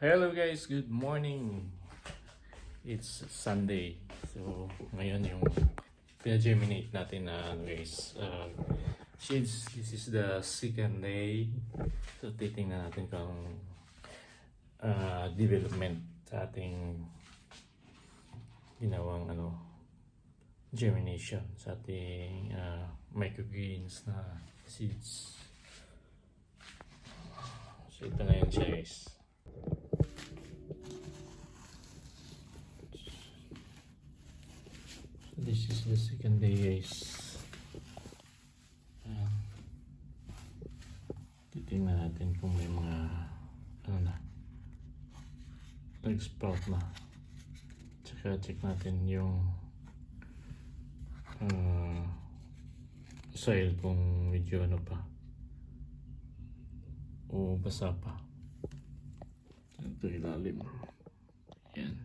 Hello guys, good morning. It's Sunday. So ngayon yung pina-germinate natin na seeds. This is the second day. So titingnan natin kung development sa ating ginawang germination sa ating microgreens na seeds. So ito na yun siya guys. This is the second day guys. Titingnan natin kung may mga nag-sprout na. Tsaka check natin yung soil kung medyo pa o basa pa. Ito ilalim. Yan.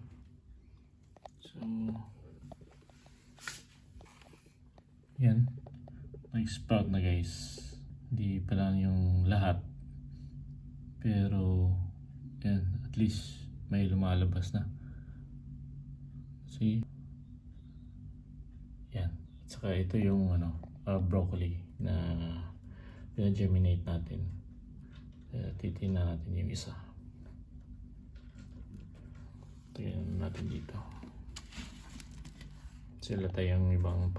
So yan, nag-sprout na guys. Hindi pa lang yung lahat, pero yan, at least may lumalabas na. See? Yan. At saka ito yung broccoli na pina-germinate natin. Titingnan natin yung isa. Tingnan natin dito. Sila tayong ibang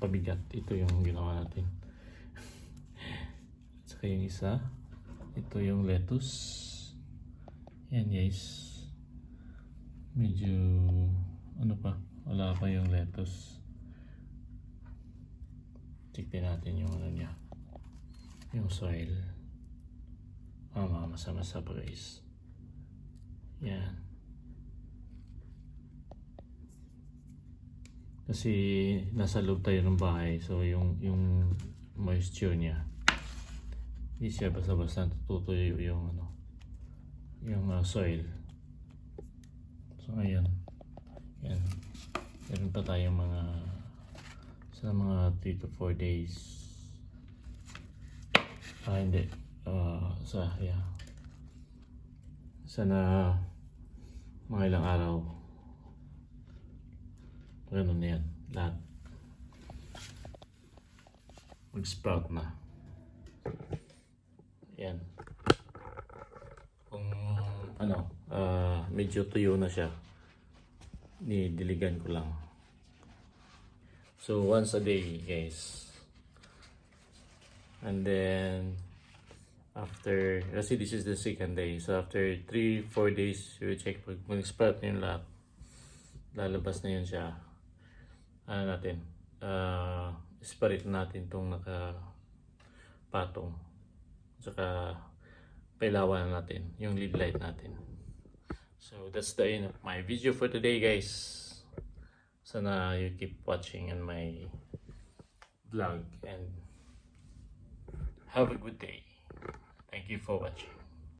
pabigat. Ito yung ginawa natin. At saka yung isa, ito yung lettuce. Yan guys, medyo wala pa yung lettuce. Tignan natin yung niya, yung soil. Masa-masa pa guys. Yan. Kasi nasa loob tayo ng bahay, so yung moisture niya, hindi siya basta-basta tutuyo yung soil. So ayan, yan, meron pa tayong mga 3 to 4 days. Hindi, sana mga ilang araw. Ganun na yan, lahat mag-sprout na. Yan. Kung medyo tuyo na siya, diligan ko lang. So once a day guys. And then after, kasi this is the second day, so after 3-4 days you check pag mag-sprout na yung lahat, lalabas na yun siya. Separate natin itong nakapatong, saka pailawan natin yung lead light natin. So that's the end of my video for today guys. Sana you keep watching on my vlog and have a good day. Thank you for watching.